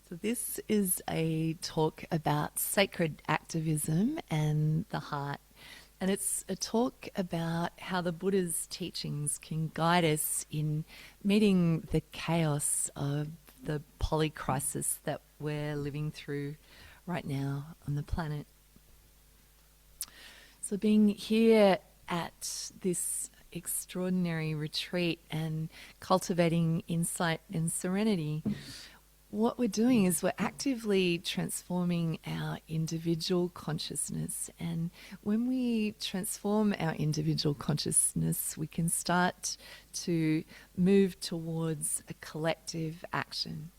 So this is a talk about sacred activism and the heart. And it's a talk about how the Buddha's teachings can guide us in meeting the chaos of the polycrisis that we're living through right now on the planet. So being here at this extraordinary retreat and cultivating insight and serenity, what we're doing is we're actively transforming our individual consciousness. And when we transform our individual consciousness, we can start to move towards a collective action.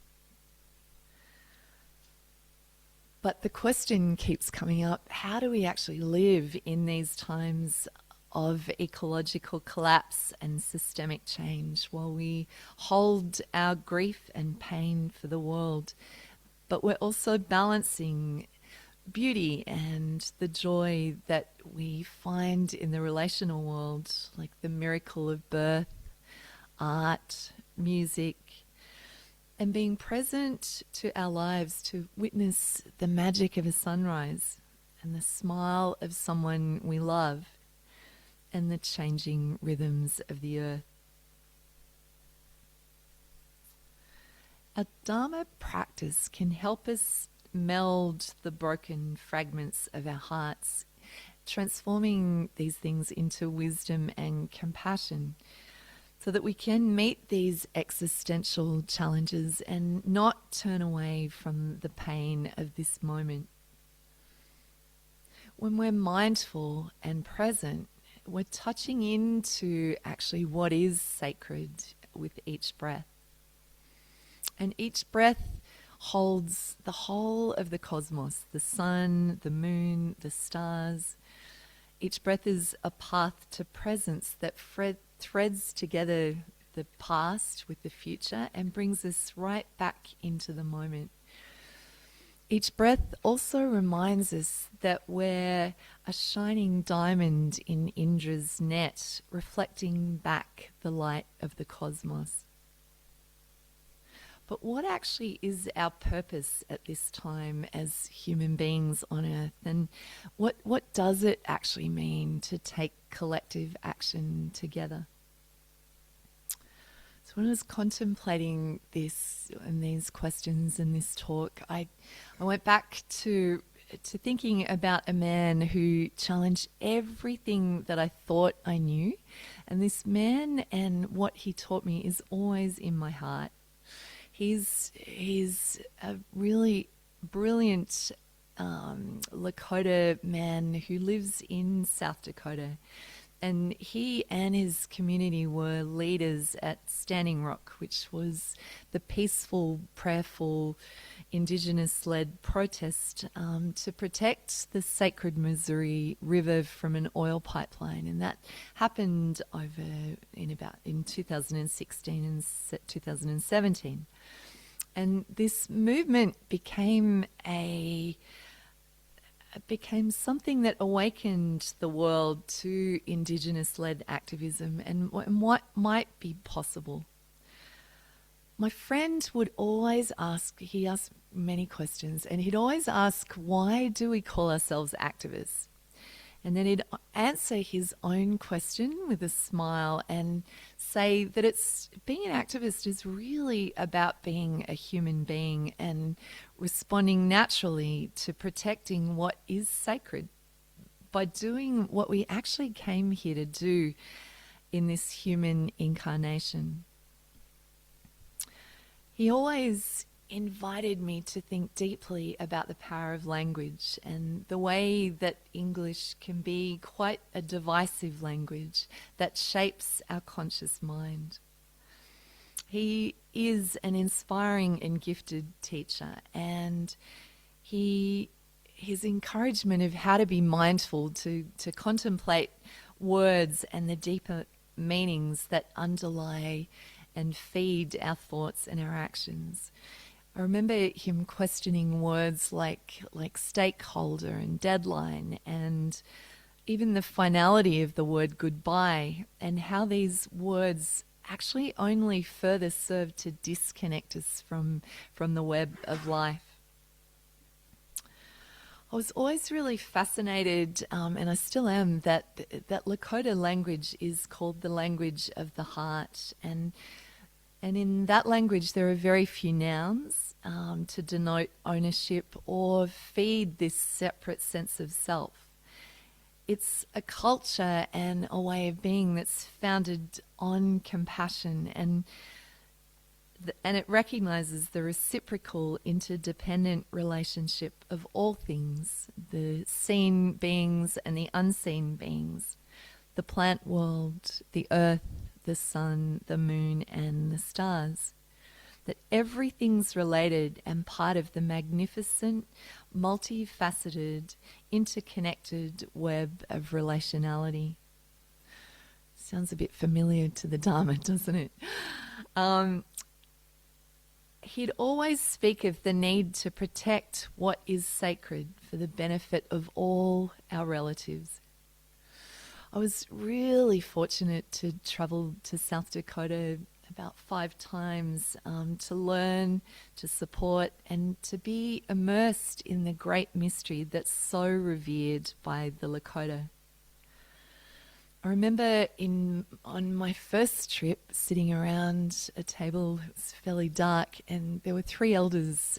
But the question keeps coming up, how do we actually live in these times of ecological collapse and systemic change while we hold our grief and pain for the world, but we're also balancing beauty and the joy that we find in the relational world, like the miracle of birth, art, music, and being present to our lives to witness the magic of a sunrise and the smile of someone we love and the changing rhythms of the earth. Our Dharma practice can help us meld the broken fragments of our hearts, transforming these things into wisdom and compassion, so that we can meet these existential challenges and not turn away from the pain of this moment. When we're mindful and present, we're touching into actually what is sacred with each breath. And each breath holds the whole of the cosmos, the sun, the moon, the stars. Each breath is a path to presence that threads together the past with the future and brings us right back into the moment. Each breath also reminds us that we're a shining diamond in Indra's net, reflecting back the light of the cosmos. But what actually is our purpose at this time as human beings on Earth? And what does it actually mean to take collective action together? So when I was contemplating this and these questions in this talk, I went back to thinking about a man who challenged everything that I thought I knew. And this man and what he taught me is always in my heart. He's a really brilliant Lakota man who lives in South Dakota. And he and his community were leaders at Standing Rock, which was the peaceful, prayerful, Indigenous-led protest to protect the sacred Missouri River from an oil pipeline. And that happened in 2016 and 2017. And this movement became something that awakened the world to Indigenous-led activism and what might be possible. My friend would always ask, he asked many questions, and he'd always ask, why do we call ourselves activists? And then he'd answer his own question with a smile and say that being an activist is really about being a human being and responding naturally to protecting what is sacred by doing what we actually came here to do in this human incarnation. He always invited me to think deeply about the power of language and the way that English can be quite a divisive language that shapes our conscious mind. He is an inspiring and gifted teacher, and his encouragement of how to be mindful, to contemplate words and the deeper meanings that underlie and feed our thoughts and our actions. I remember him questioning words like stakeholder and deadline, and even the finality of the word goodbye, and how these words actually only further serve to disconnect us from the web of life. I was always really fascinated, and I still am, that Lakota language is called the language of the heart, and in that language there are very few nouns to denote ownership or feed this separate sense of self. It's a culture and a way of being that's founded on compassion, and it recognizes the reciprocal, interdependent relationship of all things, the seen beings and the unseen beings, the plant world, the earth, the sun, the moon, and the stars. That everything's related and part of the magnificent, multifaceted, interconnected web of relationality. Sounds a bit familiar to the Dharma, doesn't it? He'd always speak of the need to protect what is sacred for the benefit of all our relatives. I was really fortunate to travel to South Dakota about 5 times to learn, to support, and to be immersed in the great mystery that's so revered by the Lakota. I remember on my first trip sitting around a table, it was fairly dark, and there were 3 elders,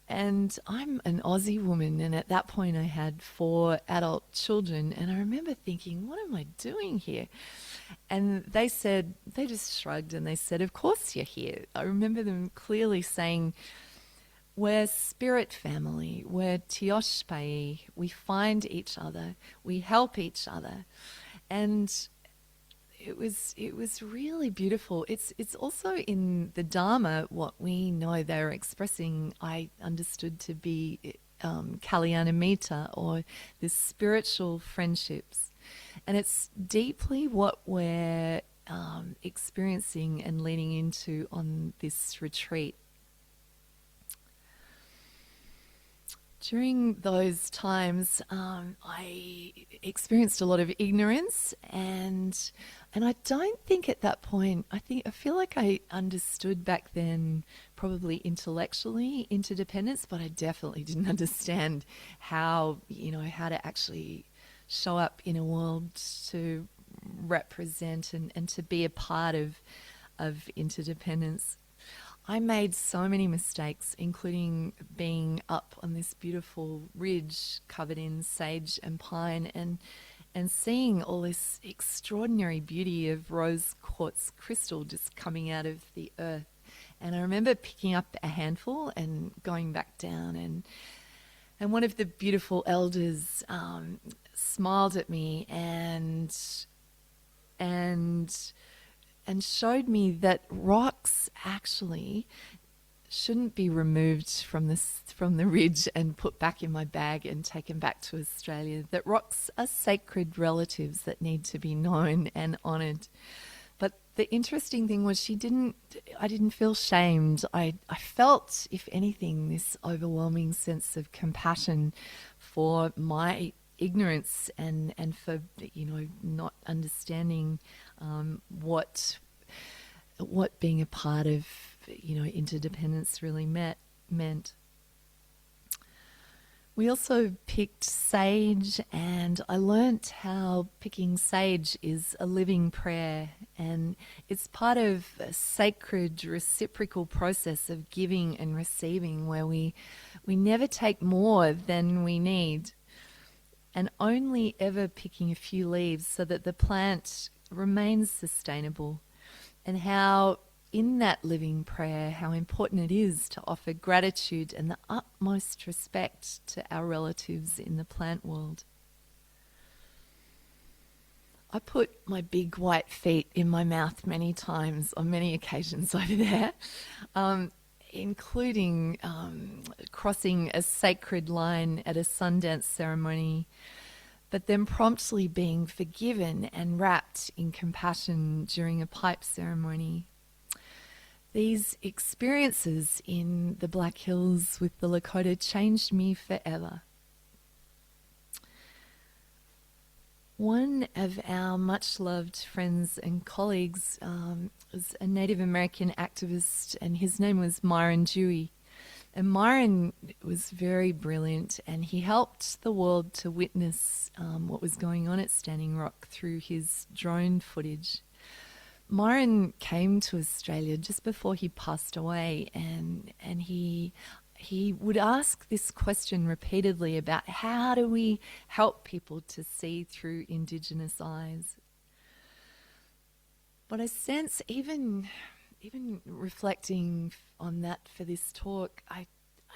and I'm an Aussie woman, and at that point I had 4 adult children, and I remember thinking, what am I doing here? And they just shrugged and they said, of course you're here. I remember them clearly saying, we're spirit family, we're tioshpai, we find each other, we help each other. And it was really beautiful. It's also in the Dharma what we know they're expressing, I understood to be Kalyanamita, or the spiritual friendships. And it's deeply what we're experiencing and leaning into on this retreat. During those times, I experienced a lot of ignorance, and I don't think at that point, I feel like I understood back then, probably intellectually, interdependence, but I definitely didn't understand how to actually show up in a world to represent and to be a part of interdependence. I made so many mistakes, including being up on this beautiful ridge covered in sage and pine and seeing all this extraordinary beauty of rose quartz crystal just coming out of the earth. And I remember picking up a handful and going back down, and one of the beautiful elders smiled at me and showed me that rocks actually shouldn't be removed from the ridge and put back in my bag and taken back to Australia. That rocks are sacred relatives that need to be known and honoured. But the interesting thing was I didn't feel shamed. I felt, if anything, this overwhelming sense of compassion for my ignorance and for not understanding what being a part of interdependence really meant. We also picked sage, and I learnt how picking sage is a living prayer, and it's part of a sacred reciprocal process of giving and receiving, where we never take more than we need, and only ever picking a few leaves so that the plant remains sustainable. And how in that living prayer, how important it is to offer gratitude and the utmost respect to our relatives in the plant world. I put my big white feet in my mouth many times on many occasions over there, including crossing a sacred line at a Sundance ceremony, but then promptly being forgiven and wrapped in compassion during a pipe ceremony. These experiences in the Black Hills with the Lakota changed me forever. One of our much loved friends and colleagues was a Native American activist, and his name was Myron Dewey. And Myron was very brilliant, and he helped the world to witness what was going on at Standing Rock through his drone footage. Myron came to Australia just before he passed away, and he would ask this question repeatedly about how do we help people to see through Indigenous eyes. But I sense, even reflecting on that for this talk, I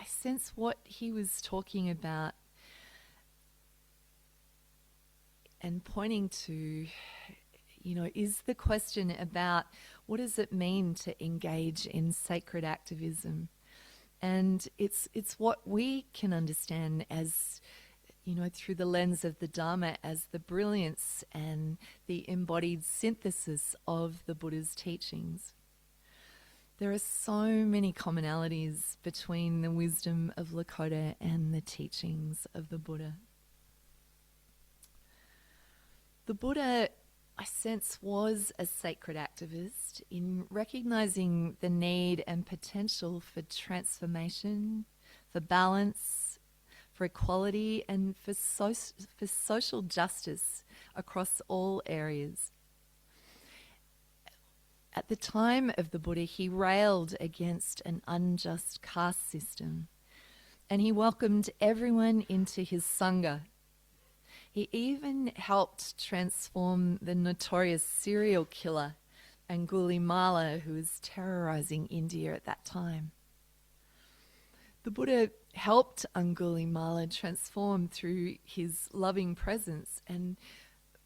sense what he was talking about and pointing to, is the question about what does it mean to engage in sacred activism. And it's what we can understand as, through the lens of the Dharma, as the brilliance and the embodied synthesis of the Buddha's teachings. There are so many commonalities between the wisdom of Lakota and the teachings of the Buddha. The Buddha, I sense, was a sacred activist in recognizing the need and potential for transformation, for balance, for equality, and for social justice across all areas. At the time of the Buddha, he railed against an unjust caste system, and he welcomed everyone into his Sangha. He even helped transform the notorious serial killer Angulimala, who was terrorizing India at that time. The Buddha helped Angulimala transform through his loving presence and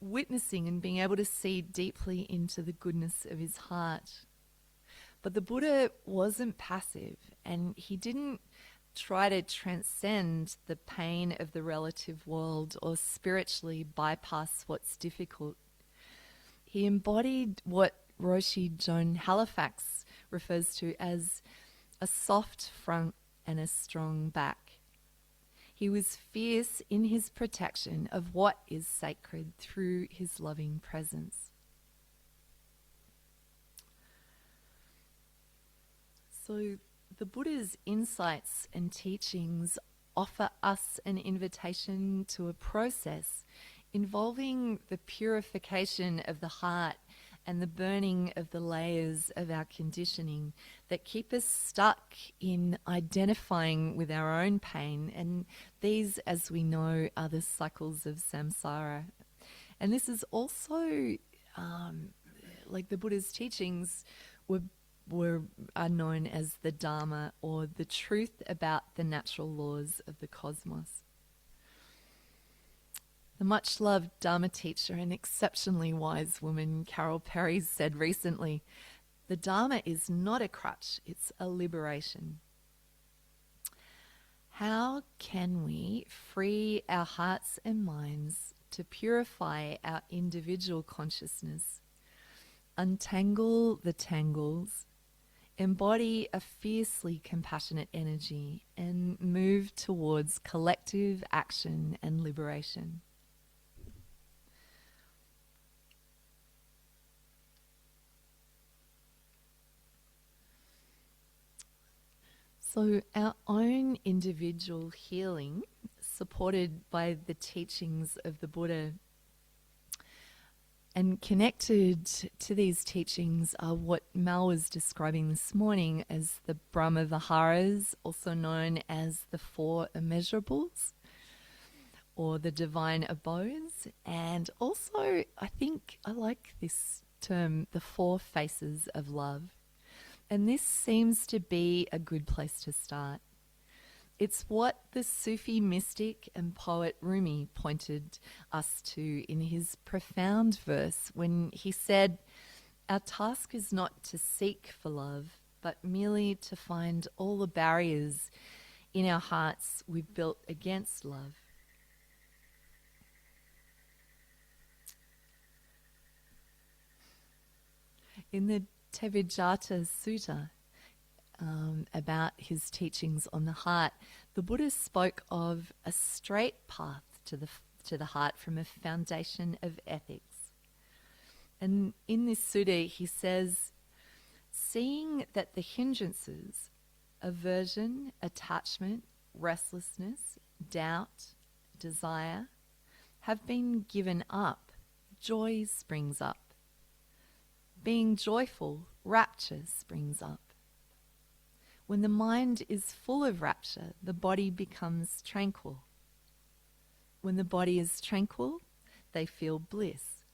witnessing and being able to see deeply into the goodness of his heart. But the Buddha wasn't passive, and he didn't try to transcend the pain of the relative world or spiritually bypass what's difficult. He embodied what Roshi Joan Halifax refers to as a soft front and a strong back. He was fierce in his protection of what is sacred through his loving presence. So the Buddha's insights and teachings offer us an invitation to a process involving the purification of the heart and the burning of the layers of our conditioning that keep us stuck in identifying with our own pain. And these, as we know, are the cycles of samsara. And this is also, like the Buddha's teachings are known as the Dharma, or the truth about the natural laws of the cosmos. The much-loved Dharma teacher and exceptionally wise woman Carol Perry said recently, "The Dharma is not a crutch, it's a liberation." How can we free our hearts and minds to purify our individual consciousness, untangle the tangles, embody a fiercely compassionate energy, and move towards collective action and liberation? So our own individual healing, supported by the teachings of the Buddha, and connected to these teachings are what Mal was describing this morning as the Brahma Viharas, also known as the Four Immeasurables, or the Divine Abodes, and also, I think I like this term, the Four Faces of Love. And this seems to be a good place to start. It's what the Sufi mystic and poet Rumi pointed us to in his profound verse when he said, "Our task is not to seek for love, but merely to find all the barriers in our hearts we've built against love." In the Tevijata Sutta, about his teachings on the heart, the Buddha spoke of a straight path to to the heart from a foundation of ethics. And in this sutta, he says, seeing that the hindrances, aversion, attachment, restlessness, doubt, desire, have been given up, joy springs up. Being joyful, rapture springs up. When the mind is full of rapture, the body becomes tranquil. When the body is tranquil, they feel bliss.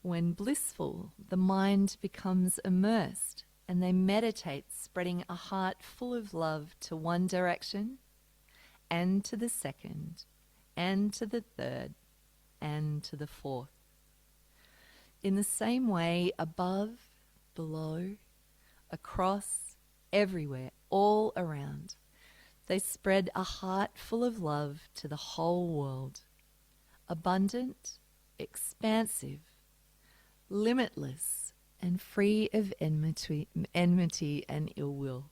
When blissful, the mind becomes immersed and they meditate, spreading a heart full of love to one direction and to the second and to the third and to the fourth. In the same way, above, below, across, everywhere, all around, they spread a heart full of love to the whole world, abundant, expansive, limitless, and free of enmity and ill will.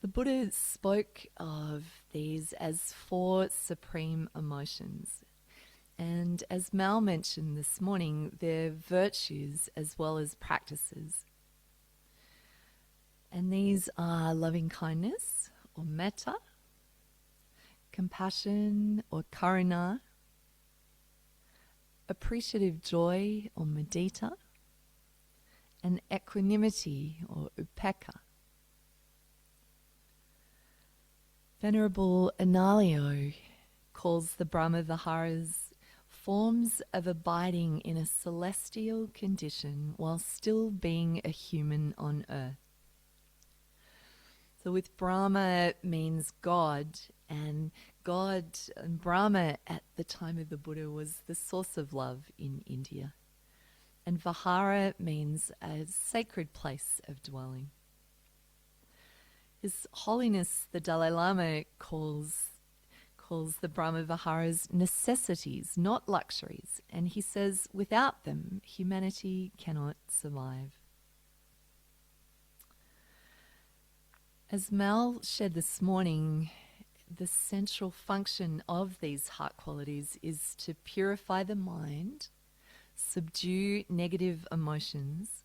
The Buddha spoke of these as 4 supreme emotions. And as Mal mentioned this morning, they're virtues as well as practices. And these are loving kindness or metta, compassion or karuna, appreciative joy or mudita, and equanimity or upekkha. Venerable Analayo calls the Brahmaviharas forms of abiding in a celestial condition while still being a human on earth. So with Brahma means God, and God and Brahma at the time of the Buddha was the source of love in India. And Vihara means a sacred place of dwelling. His Holiness the Dalai Lama calls the Brahmaviharas necessities, not luxuries, and he says without them humanity cannot survive. As Mal shared this morning, the central function of these heart qualities is to purify the mind, subdue negative emotions,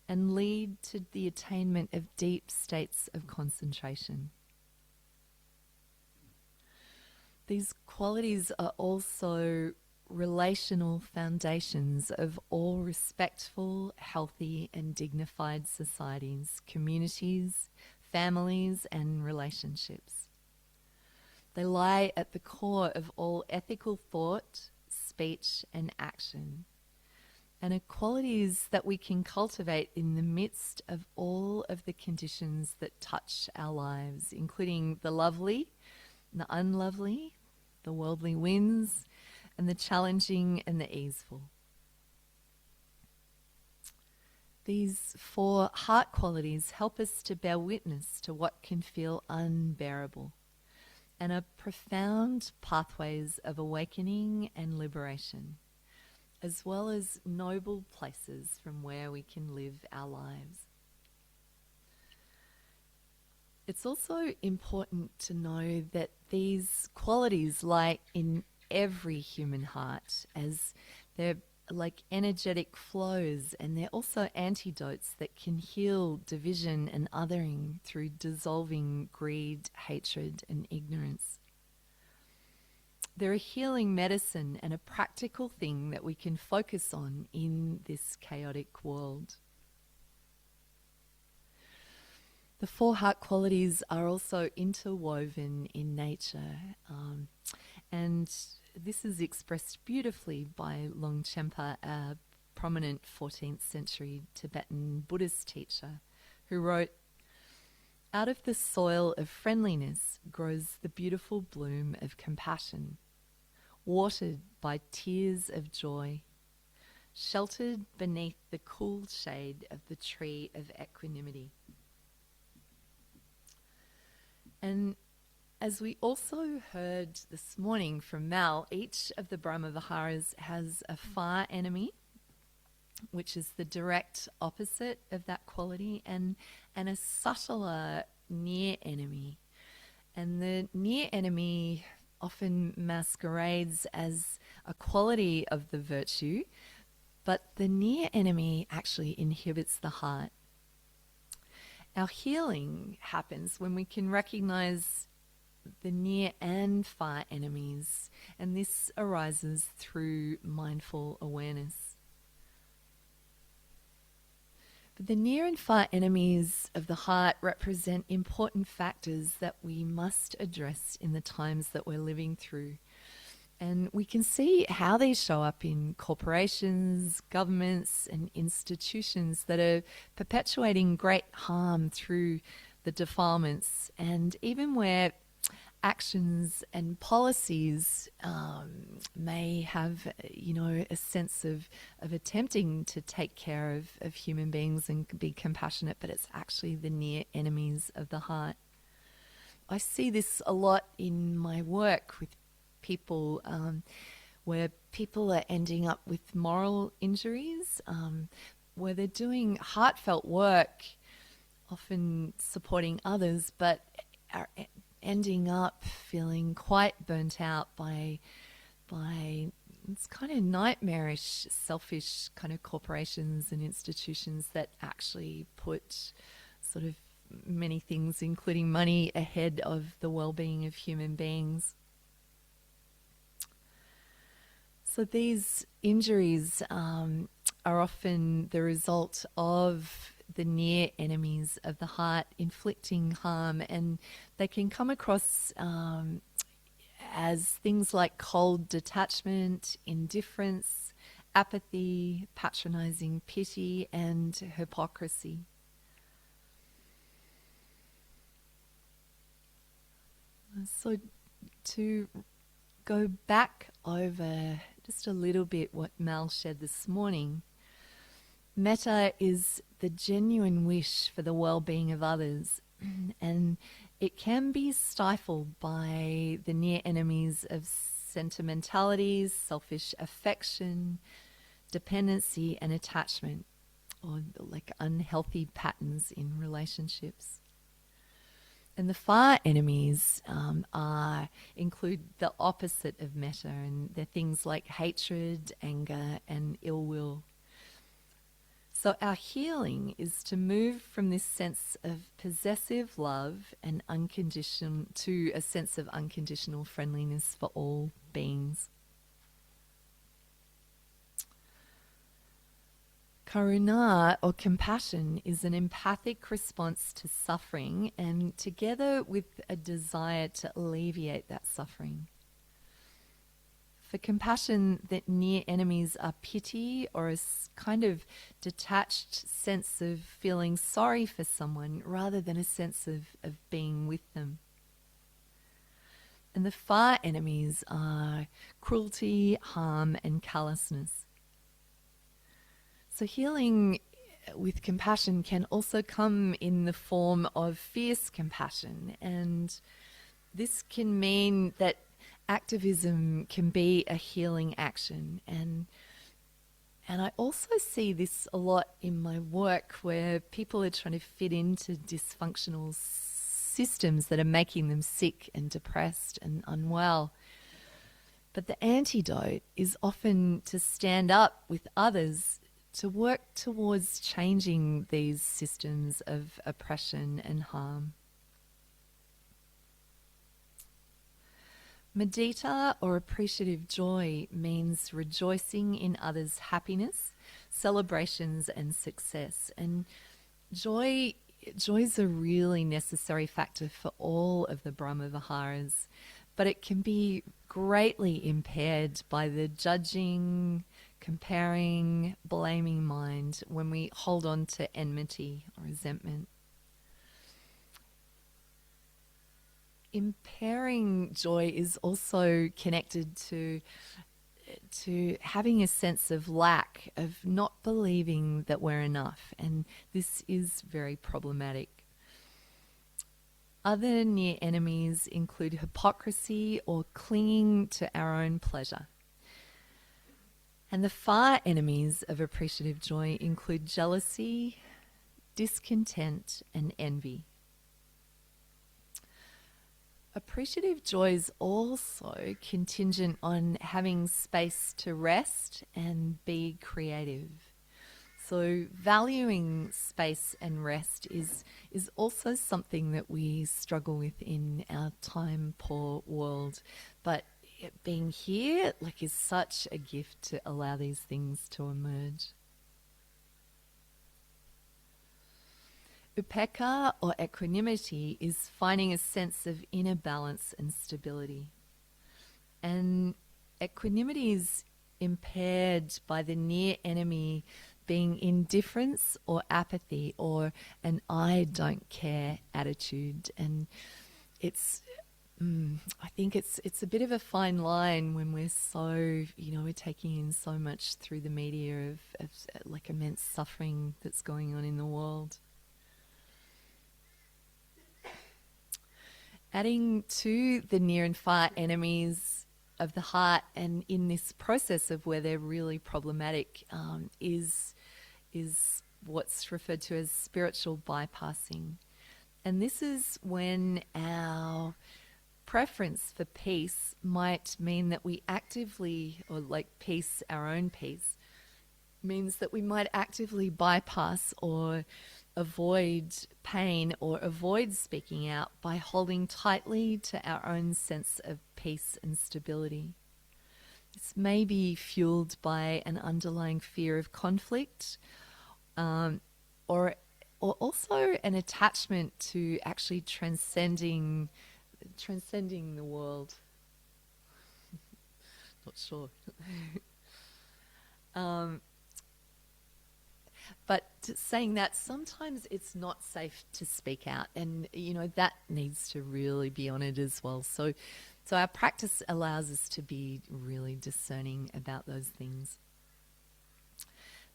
and lead to the attainment of deep states of concentration. These qualities are also relational foundations of all respectful, healthy, and dignified societies, communities, families, and relationships. They lie at the core of all ethical thought, speech, and action, and are qualities that we can cultivate in the midst of all of the conditions that touch our lives, including the lovely, the unlovely, the worldly winds, and the challenging and the easeful. These 4 heart qualities help us to bear witness to what can feel unbearable and are profound pathways of awakening and liberation, as well as noble places from where we can live our lives. It's also important to know that these qualities lie in every human heart, as they're like energetic flows, and they're also antidotes that can heal division and othering through dissolving greed, hatred, and ignorance. They're a healing medicine and a practical thing that we can focus on in this chaotic world. The 4 heart qualities are also interwoven in nature, and this is expressed beautifully by Longchenpa, a prominent 14th century Tibetan Buddhist teacher, who wrote, "Out of the soil of friendliness grows the beautiful bloom of compassion, watered by tears of joy, sheltered beneath the cool shade of the tree of equanimity." And as we also heard this morning from Mal, each of the Brahmaviharas has a far enemy, which is the direct opposite of that quality, and a subtler near enemy. And the near enemy often masquerades as a quality of the virtue, but the near enemy actually inhibits the heart. Our healing happens when we can recognize the near and far enemies, and this arises through mindful awareness. But the near and far enemies of the heart represent important factors that we must address in the times that we're living through. And we can see how these show up in corporations, governments, and institutions that are perpetuating great harm through the defilements, and even where actions and policies may have, a sense of attempting to take care of human beings and be compassionate, but it's actually the near enemies of the heart. I see this a lot in my work with people, where people are ending up with moral injuries, where they're doing heartfelt work, often supporting others, but are ending up feeling quite burnt out by it's kind of nightmarish, selfish kind of corporations and institutions that actually put sort of many things, including money, ahead of the well-being of human beings. So these injuries are often the result of the near enemies of the heart inflicting harm, and they can come across as things like cold detachment, indifference, apathy, patronizing pity, and hypocrisy. So to go back over just a little bit what Mal shared this morning, metta is the genuine wish for the well-being of others, and it can be stifled by the near enemies of sentimentalities, selfish affection, dependency and attachment, or like unhealthy patterns in relationships. And the far enemies include the opposite of metta, and they're things like hatred, anger, and ill will. So our healing is to move from this sense of possessive love and unconditional to a sense of unconditional friendliness for all beings. Karuna, or compassion, is an empathic response to suffering, and together with a desire to alleviate that suffering. For compassion, the near enemies are pity, or a kind of detached sense of feeling sorry for someone rather than a sense of being with them. And the far enemies are cruelty, harm, and callousness. So healing with compassion can also come in the form of fierce compassion, and this can mean that activism can be a healing action, and I also see this a lot in my work where people are trying to fit into dysfunctional systems that are making them sick and depressed and unwell. But the antidote is often to stand up with others to work towards changing these systems of oppression and harm. Mudita, or appreciative joy, means rejoicing in others' happiness, celebrations and success. And joy is a really necessary factor for all of the Brahma Viharas, but it can be greatly impaired by the judging, comparing, blaming mind when we hold on to enmity or resentment. Impairing joy is also connected to having a sense of lack, of not believing that we're enough, and this is very problematic. Other near enemies include hypocrisy or clinging to our own pleasure. And the far enemies of appreciative joy include jealousy, discontent, and envy. Appreciative joy is also contingent on having space to rest and be creative. So valuing space and rest is also something that we struggle with in our time poor world. But being here is such a gift to allow these things to emerge. Upekkha, or equanimity, is finding a sense of inner balance and stability. And equanimity is impaired by the near enemy being indifference or apathy or an I don't care attitude. And it's I think it's a bit of a fine line when we're so, we're taking in so much through the media of immense suffering that's going on in the world. Adding to the near and far enemies of the heart, and in this process of where they're really problematic, is what's referred to as spiritual bypassing. And this is when our preference for peace might mean that we actively, or peace, our own peace, means that we might actively bypass or avoid pain or avoid speaking out by holding tightly to our own sense of peace and stability. This may be fueled by an underlying fear of conflict, or also an attachment to actually transcending the world. Not sure. But saying that, sometimes it's not safe to speak out, and that needs to really be honoured as well. So our practice allows us to be really discerning about those things.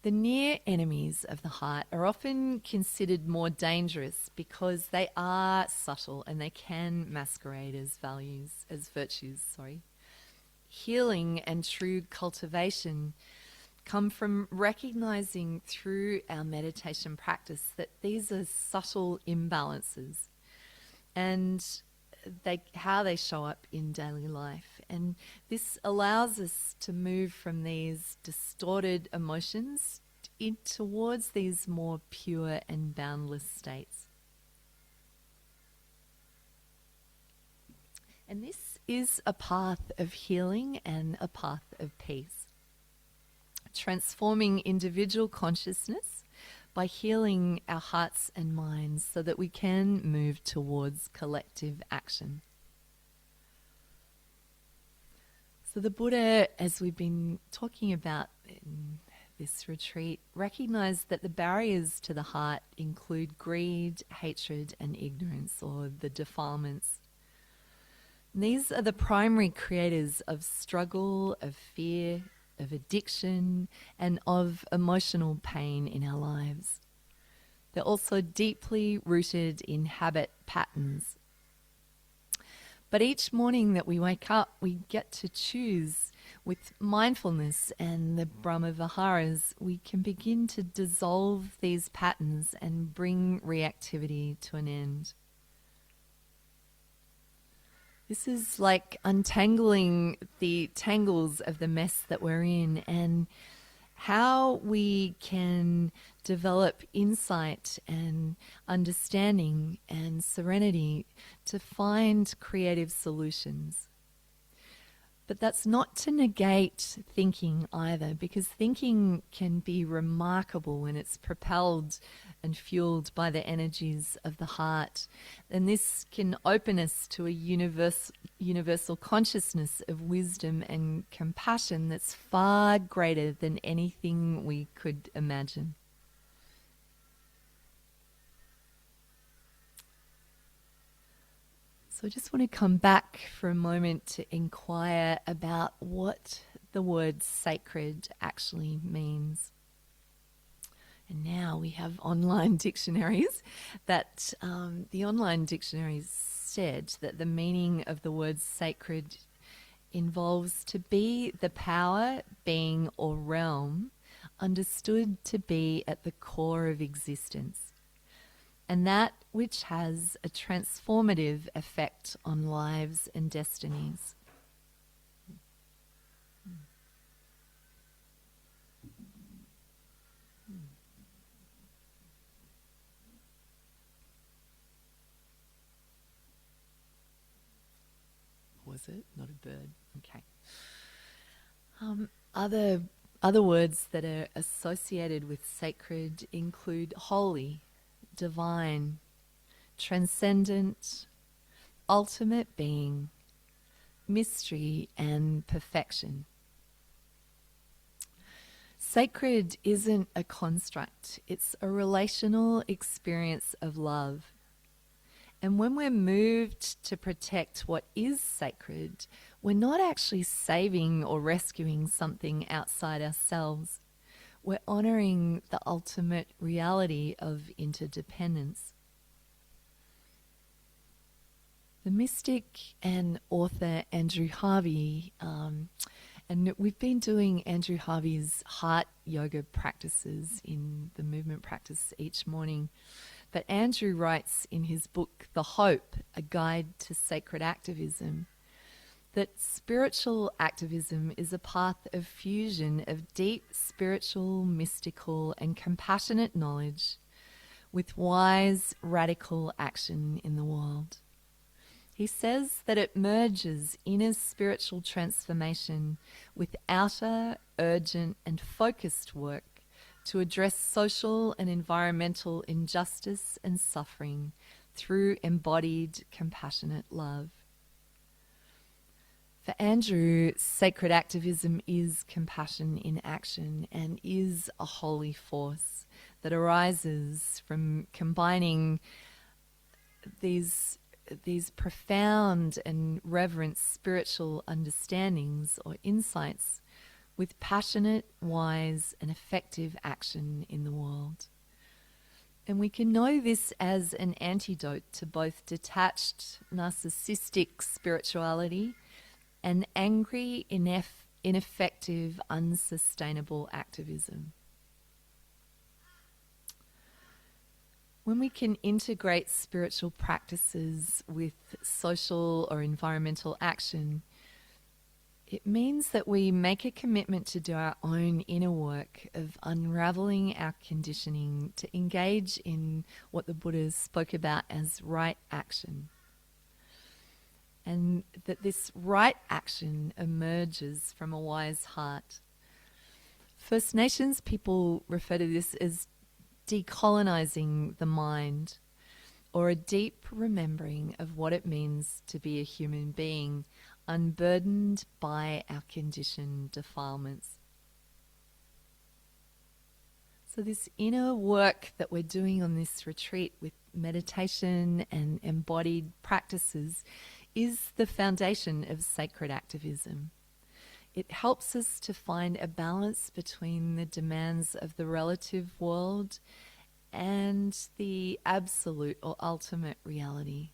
The near enemies of the heart are often considered more dangerous because they are subtle and they can masquerade as virtues. Healing and true cultivation come from recognizing through our meditation practice that these are subtle imbalances and how they show up in daily life. And this allows us to move from these distorted emotions towards these more pure and boundless states. And this is a path of healing and a path of peace. Transforming individual consciousness by healing our hearts and minds so that we can move towards collective action. So the Buddha, as we've been talking about in this retreat, recognized that the barriers to the heart include greed, hatred, and ignorance, or the defilements. And these are the primary creators of struggle, of fear, of addiction, and of emotional pain in our lives. They're also deeply rooted in habit patterns. But each morning that we wake up, we get to choose with mindfulness and the Brahma Viharas. We can begin to dissolve these patterns and bring reactivity to an end. This is like untangling the tangles of the mess that we're in, and how we can develop insight and understanding and serenity to find creative solutions. But that's not to negate thinking either, because thinking can be remarkable when it's propelled and fueled by the energies of the heart. And this can open us to a universal consciousness of wisdom and compassion that's far greater than anything we could imagine. So I just want to come back for a moment to inquire about what the word sacred actually means. And now we have online dictionaries that the online dictionaries said that the meaning of the word sacred involves to be the power, being, or realm understood to be at the core of existence. and that which has a transformative effect on lives and destinies. Was it? Not a bird. Okay. Other words that are associated with sacred include holy, divine, transcendent, ultimate being, mystery, and perfection. Sacred isn't a construct, it's a relational experience of love. And when we're moved to protect what is sacred, we're not actually saving or rescuing something outside ourselves. We're honouring the ultimate reality of interdependence. The mystic and author Andrew Harvey, and we've been doing Andrew Harvey's heart yoga practices in the movement practice each morning. But Andrew writes in his book, The Hope, A Guide to Sacred Activism, that spiritual activism is a path of fusion of deep spiritual, mystical, and compassionate knowledge with wise, radical action in the world. He says that it merges inner spiritual transformation with outer, urgent, and focused work to address social and environmental injustice and suffering through embodied, compassionate love. For Andrew, sacred activism is compassion in action and is a holy force that arises from combining these profound and reverent spiritual understandings or insights with passionate, wise, and effective action in the world. And we can know this as an antidote to both detached, narcissistic spirituality and angry, ineffective, unsustainable activism. When we can integrate spiritual practices with social or environmental action, it means that we make a commitment to do our own inner work of unraveling our conditioning to engage in what the Buddha spoke about as right action. And that this right action emerges from a wise heart. First Nations people refer to this as decolonizing the mind, or a deep remembering of what it means to be a human being, unburdened by our conditioned defilements. So this inner work that we're doing on this retreat with meditation and embodied practices is the foundation of sacred activism. It helps us to find a balance between the demands of the relative world and the absolute or ultimate reality.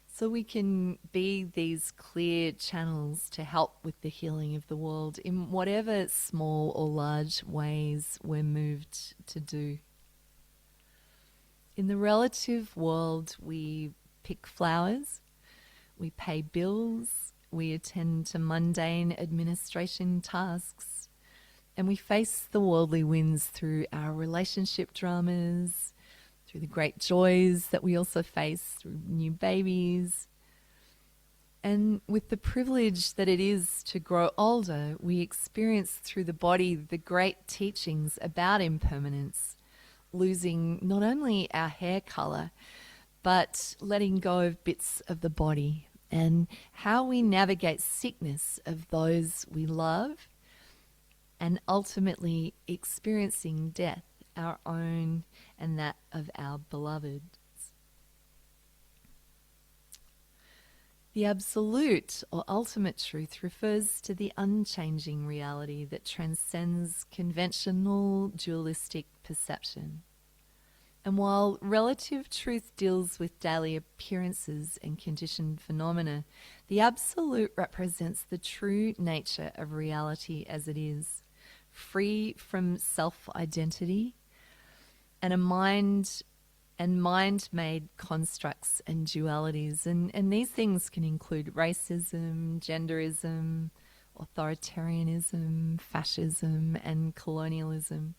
So we can be these clear channels to help with the healing of the world in whatever small or large ways we're moved to do. In the relative world, we pick flowers, we pay bills, we attend to mundane administration tasks, and we face the worldly winds through our relationship dramas, through the great joys that we also face through new babies. And with the privilege that it is to grow older, we experience through the body the great teachings about impermanence, losing not only our hair colour, but letting go of bits of the body, and how we navigate sickness of those we love, and ultimately experiencing death, our own and that of our beloveds. The absolute or ultimate truth refers to the unchanging reality that transcends conventional dualistic perception. And while relative truth deals with daily appearances and conditioned phenomena, the absolute represents the true nature of reality as it is, free from self-identity and a mind and mind-made constructs and dualities. And these things can include racism, genderism, authoritarianism, fascism, and colonialism.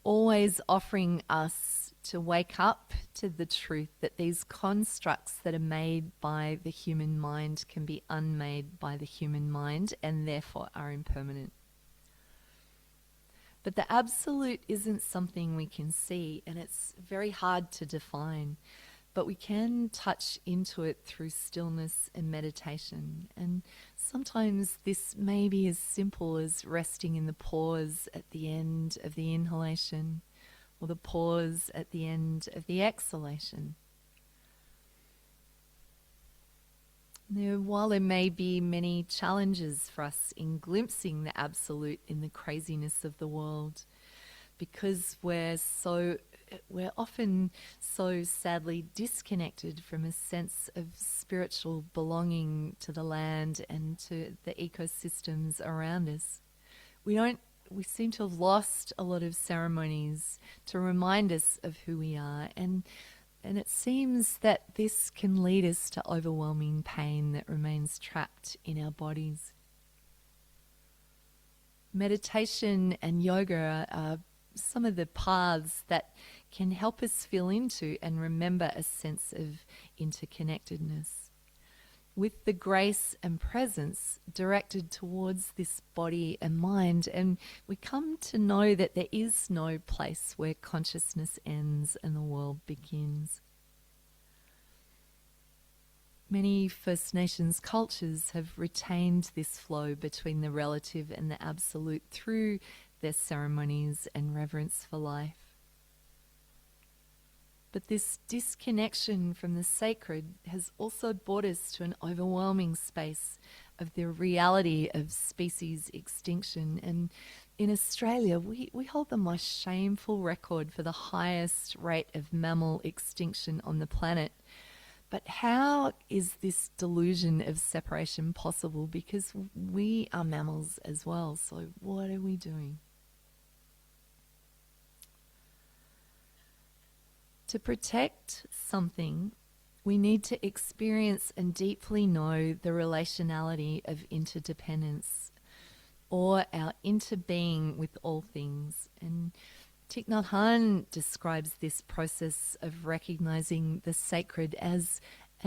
Always offering us to wake up to the truth that these constructs that are made by the human mind can be unmade by the human mind and therefore are impermanent. But the absolute isn't something we can see, and it's very hard to define. But we can touch into it through stillness and meditation. And sometimes this may be as simple as resting in the pause at the end of the inhalation or the pause at the end of the exhalation. Now, while there may be many challenges for us in glimpsing the absolute in the craziness of the world, because we're often so sadly disconnected from a sense of spiritual belonging to the land and to the ecosystems around us. We seem to have lost a lot of ceremonies to remind us of who we are, and it seems that this can lead us to overwhelming pain that remains trapped in our bodies. Meditation and yoga are some of the paths that can help us feel into and remember a sense of interconnectedness, with the grace and presence directed towards this body and mind. And we come to know that there is no place where consciousness ends and the world begins. Many First Nations cultures have retained this flow between the relative and the absolute through their ceremonies and reverence for life. But this disconnection from the sacred has also brought us to an overwhelming space of the reality of species extinction. And in Australia, we hold the most shameful record for the highest rate of mammal extinction on the planet. But how is this delusion of separation possible? Because we are mammals as well. So what are we doing? To protect something, we need to experience and deeply know the relationality of interdependence, or our interbeing with all things. And Thich Nhat Hanh describes this process of recognizing the sacred as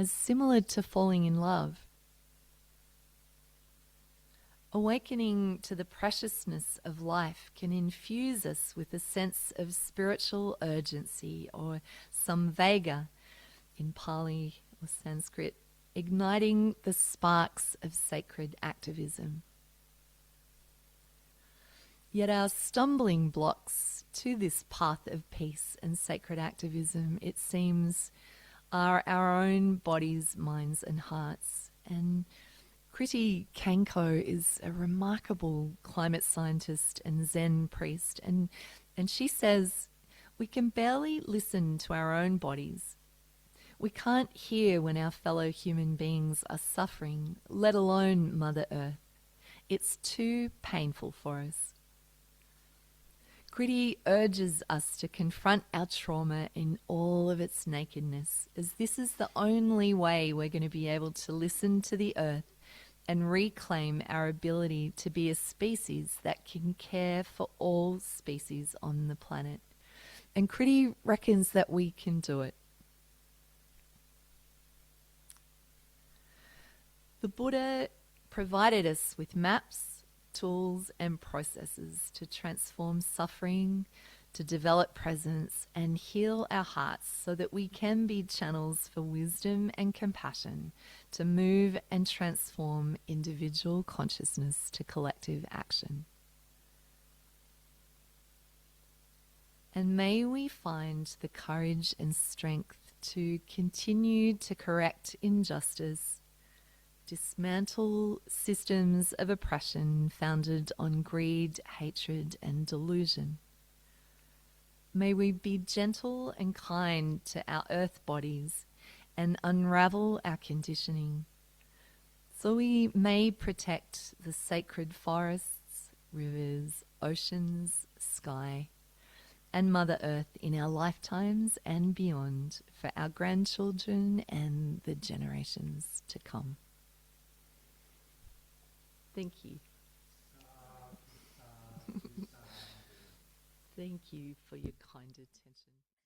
similar to falling in love. Awakening to the preciousness of life can infuse us with a sense of spiritual urgency, or samvega in Pali or Sanskrit, igniting the sparks of sacred activism. Yet our stumbling blocks to this path of peace and sacred activism, it seems, are our own bodies, minds and hearts. And Kriti Kanko is a remarkable climate scientist and Zen priest, and she says, we can barely listen to our own bodies. We can't hear when our fellow human beings are suffering, let alone Mother Earth. It's too painful for us. Kriti urges us to confront our trauma in all of its nakedness, as this is the only way we're going to be able to listen to the earth and reclaim our ability to be a species that can care for all species on the planet. And Kriti reckons that we can do it. The Buddha provided us with maps, tools and processes to transform suffering, to develop presence and heal our hearts so that we can be channels for wisdom and compassion to move and transform individual consciousness to collective action. And may we find the courage and strength to continue to correct injustice, dismantle systems of oppression founded on greed, hatred, and delusion. May we be gentle and kind to our earth bodies and unravel our conditioning, so we may protect the sacred forests, rivers, oceans, sky, and Mother Earth in our lifetimes and beyond for our grandchildren and the generations to come. Thank you. Thank you for your kind attention.